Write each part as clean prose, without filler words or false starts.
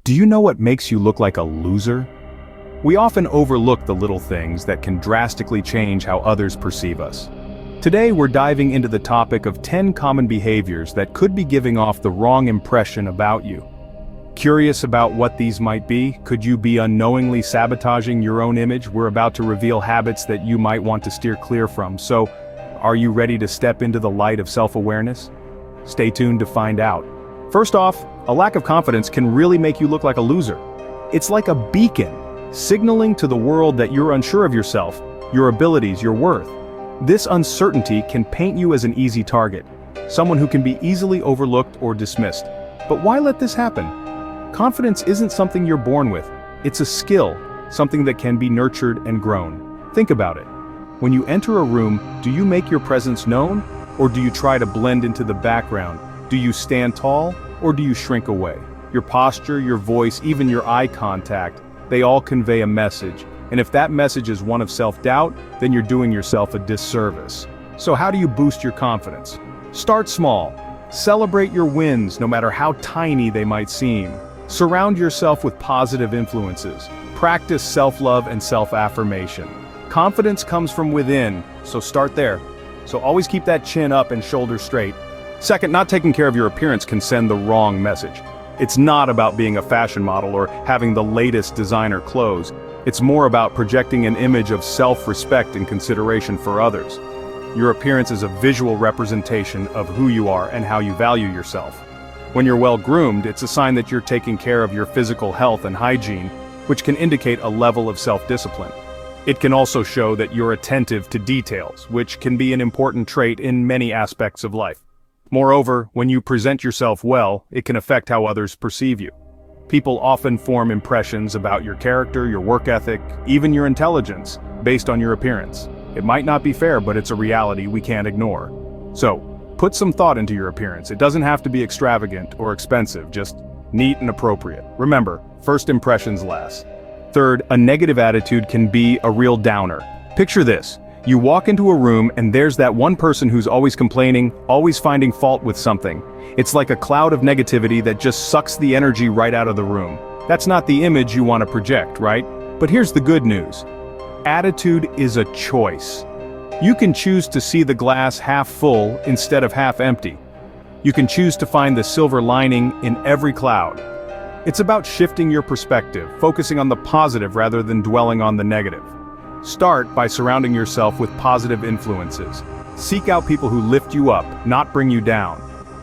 Do you know what makes you look like a loser? We often overlook the little things that can drastically change how others perceive us. Today we're diving into the topic of 10 common behaviors that could be giving off the wrong impression about you. Curious about what these might be? Could you be unknowingly sabotaging your own image? We're about to reveal habits that you might want to steer clear from. So, are you ready to step into the light of self-awareness? Stay tuned to find out. First off, a lack of confidence can really make you look like a loser. It's like a beacon, signaling to the world that you're unsure of yourself, your abilities, your worth. This uncertainty can paint you as an easy target, someone who can be easily overlooked or dismissed. But why let this happen? Confidence isn't something you're born with. It's a skill, something that can be nurtured and grown. Think about it. When you enter a room, do you make your presence known, or do you try to blend into the background? Do you stand tall, or do you shrink away? Your posture, your voice, even your eye contact, they all convey a message. And if that message is one of self-doubt, then you're doing yourself a disservice. So how do you boost your confidence? Start small. Celebrate your wins, no matter how tiny they might seem. Surround yourself with positive influences. Practice self-love and self-affirmation. Confidence comes from within, so start there. So always keep that chin up and shoulders straight. Second, not taking care of your appearance can send the wrong message. It's not about being a fashion model or having the latest designer clothes. It's more about projecting an image of self-respect and consideration for others. Your appearance is a visual representation of who you are and how you value yourself. When you're well-groomed, it's a sign that you're taking care of your physical health and hygiene, which can indicate a level of self-discipline. It can also show that you're attentive to details, which can be an important trait in many aspects of life. Moreover, when you present yourself well, it can affect how others perceive you. People often form impressions about your character, your work ethic, even your intelligence, based on your appearance. It might not be fair, but it's a reality we can't ignore. So, put some thought into your appearance. It doesn't have to be extravagant or expensive, just neat and appropriate. Remember, first impressions last. Third, a negative attitude can be a real downer. Picture this. You walk into a room and there's that one person who's always complaining, always finding fault with something. It's like a cloud of negativity that just sucks the energy right out of the room. That's not the image you want to project, right? But here's the good news. Attitude is a choice. You can choose to see the glass half full instead of half empty. You can choose to find the silver lining in every cloud. It's about shifting your perspective, focusing on the positive rather than dwelling on the negative. Start by surrounding yourself with positive influences. Seek out people who lift you up, not bring you down.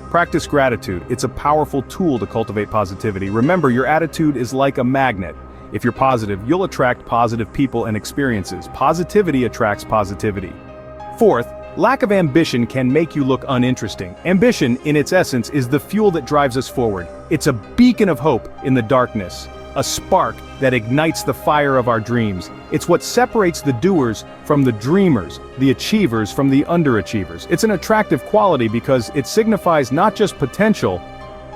Practice gratitude. It's a powerful tool to cultivate positivity. Remember, your attitude is like a magnet. If you're positive, you'll attract positive people and experiences. Positivity attracts positivity. Fourth, lack of ambition can make you look uninteresting. Ambition, in its essence, is the fuel that drives us forward. It's a beacon of hope in the darkness. A spark that ignites the fire of our dreams. It's what separates the doers from the dreamers, the achievers from the underachievers. It's an attractive quality because it signifies not just potential,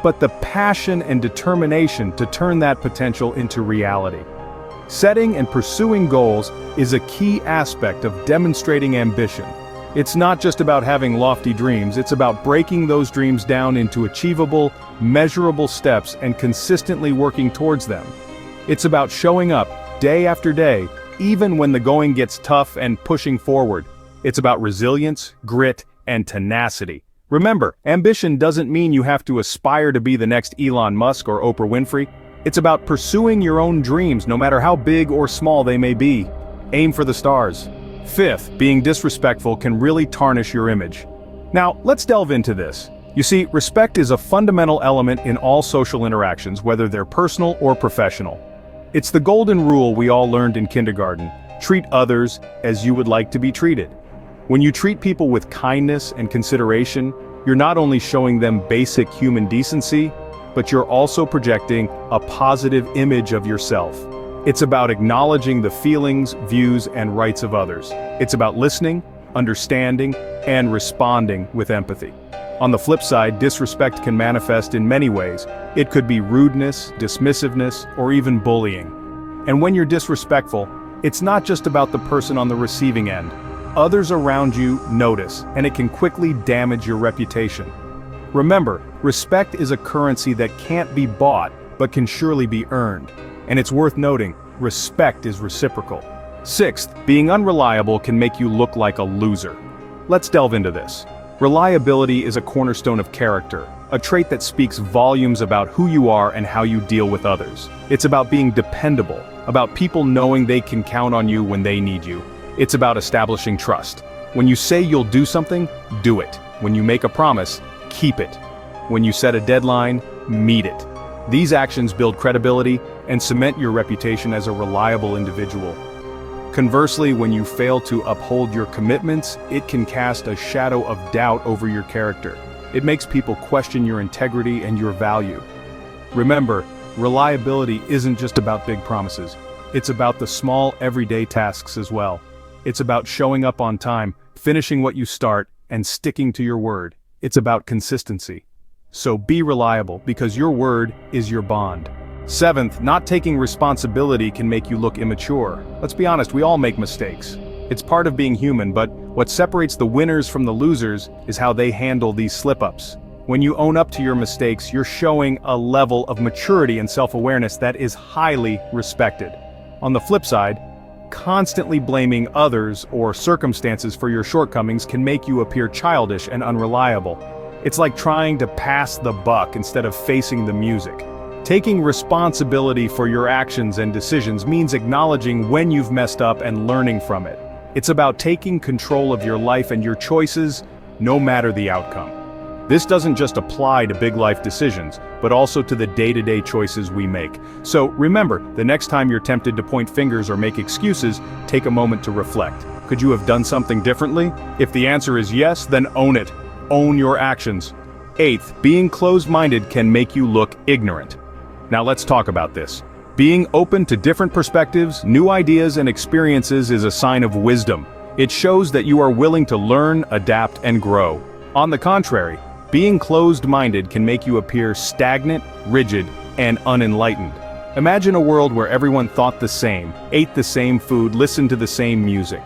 but the passion and determination to turn that potential into reality. Setting and pursuing goals is a key aspect of demonstrating ambition. It's not just about having lofty dreams, it's about breaking those dreams down into achievable, measurable steps and consistently working towards them. It's about showing up day after day, even when the going gets tough and pushing forward. It's about resilience, grit, and tenacity. Remember, ambition doesn't mean you have to aspire to be the next Elon Musk or Oprah Winfrey. It's about pursuing your own dreams, no matter how big or small they may be. Aim for the stars. Fifth, being disrespectful can really tarnish your image. Now, let's delve into this. You see, respect is a fundamental element in all social interactions, whether they're personal or professional. It's the golden rule we all learned in kindergarten. Treat others as you would like to be treated. When you treat people with kindness and consideration, you're not only showing them basic human decency, but you're also projecting a positive image of yourself. It's about acknowledging the feelings, views, and rights of others. It's about listening, understanding, and responding with empathy. On the flip side, disrespect can manifest in many ways. It could be rudeness, dismissiveness, or even bullying. And when you're disrespectful, it's not just about the person on the receiving end. Others around you notice, and it can quickly damage your reputation. Remember, respect is a currency that can't be bought, but can surely be earned. And it's worth noting, respect is reciprocal. Sixth, being unreliable can make you look like a loser. Let's delve into this. Reliability is a cornerstone of character, a trait that speaks volumes about who you are and how you deal with others. It's about being dependable, about people knowing they can count on you when they need you. It's about establishing trust. When you say you'll do something, do it. When you make a promise, keep it. When you set a deadline, meet it. These actions build credibility and cement your reputation as a reliable individual. Conversely, when you fail to uphold your commitments, it can cast a shadow of doubt over your character. It makes people question your integrity and your value. Remember, reliability isn't just about big promises. It's about the small, everyday tasks as well. It's about showing up on time, finishing what you start, and sticking to your word. It's about consistency. So be reliable, because your word is your bond. Seventh, not taking responsibility can make you look immature. Let's be honest, we all make mistakes. It's part of being human, but what separates the winners from the losers is how they handle these slip-ups. When you own up to your mistakes, you're showing a level of maturity and self-awareness that is highly respected. On the flip side, constantly blaming others or circumstances for your shortcomings can make you appear childish and unreliable. It's like trying to pass the buck instead of facing the music. Taking responsibility for your actions and decisions means acknowledging when you've messed up and learning from it. It's about taking control of your life and your choices, no matter the outcome. This doesn't just apply to big life decisions, but also to the day-to-day choices we make. So remember, the next time you're tempted to point fingers or make excuses, take a moment to reflect. Could you have done something differently? If the answer is yes, then own it. Own your actions. Eighth, being closed-minded can make you look ignorant. Now let's talk about this. Being open to different perspectives, new ideas, and experiences is a sign of wisdom. It shows that you are willing to learn, adapt, and grow. On the contrary, being closed-minded can make you appear stagnant, rigid, and unenlightened. Imagine a world where everyone thought the same, ate the same food, listened to the same music.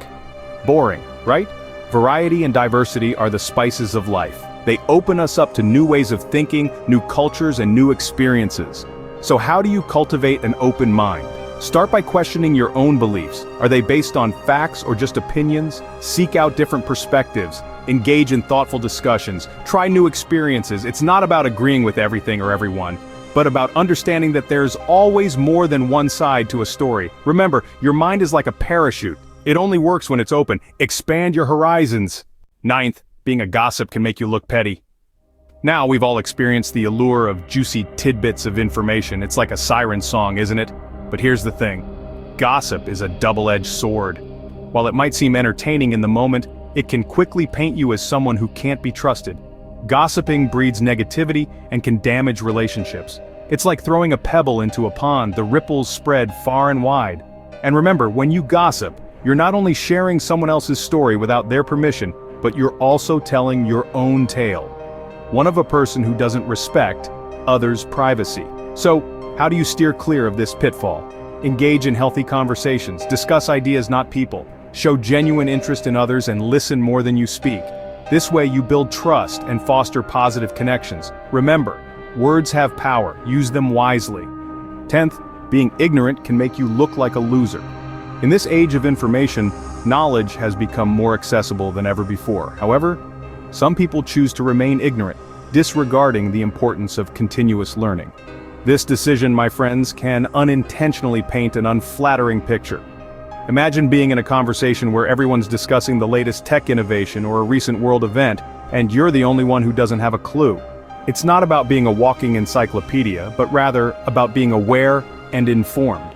Boring, right? Variety and diversity are the spices of life. They open us up to new ways of thinking, new cultures, and new experiences. So how do you cultivate an open mind? Start by questioning your own beliefs. Are they based on facts or just opinions? Seek out different perspectives. Engage in thoughtful discussions. Try new experiences. It's not about agreeing with everything or everyone, but about understanding that there's always more than one side to a story. Remember, your mind is like a parachute. It only works when it's open. Expand your horizons. Ninth, being a gossip can make you look petty. Now we've all experienced the allure of juicy tidbits of information. It's like a siren song, isn't it? But here's the thing. Gossip is a double-edged sword. While it might seem entertaining in the moment, it can quickly paint you as someone who can't be trusted. Gossiping breeds negativity and can damage relationships. It's like throwing a pebble into a pond. The ripples spread far and wide. And remember, when you gossip, you're not only sharing someone else's story without their permission, but you're also telling your own tale. One of a person who doesn't respect others' privacy. So, how do you steer clear of this pitfall? Engage in healthy conversations, discuss ideas, not people. Show genuine interest in others and listen more than you speak. This way you build trust and foster positive connections. Remember, words have power, use them wisely. 10th, being ignorant can make you look like a loser. In this age of information, knowledge has become more accessible than ever before. However, some people choose to remain ignorant, disregarding the importance of continuous learning. This decision, my friends, can unintentionally paint an unflattering picture. Imagine being in a conversation where everyone's discussing the latest tech innovation or a recent world event, and you're the only one who doesn't have a clue. It's not about being a walking encyclopedia, but rather about being aware and informed.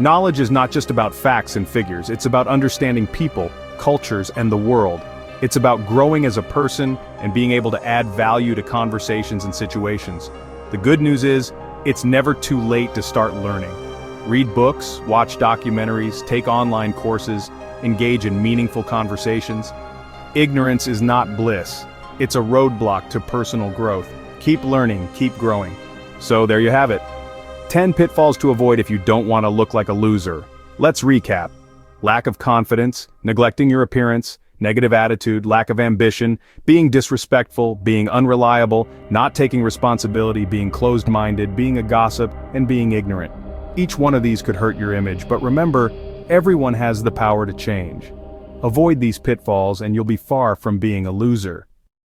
Knowledge is not just about facts and figures, it's about understanding people, cultures, and the world. It's about growing as a person and being able to add value to conversations and situations. The good news is, it's never too late to start learning. Read books, watch documentaries, take online courses, engage in meaningful conversations. Ignorance is not bliss. It's a roadblock to personal growth. Keep learning, keep growing. So there you have it. 10 pitfalls to avoid if you don't want to look like a loser. Let's recap. Lack of confidence, neglecting your appearance, Negative attitude, lack of ambition, being disrespectful, being unreliable, not taking responsibility, being closed-minded, being a gossip, and being ignorant. Each one of these could hurt your image, but remember, everyone has the power to change. Avoid these pitfalls and you'll be far from being a loser.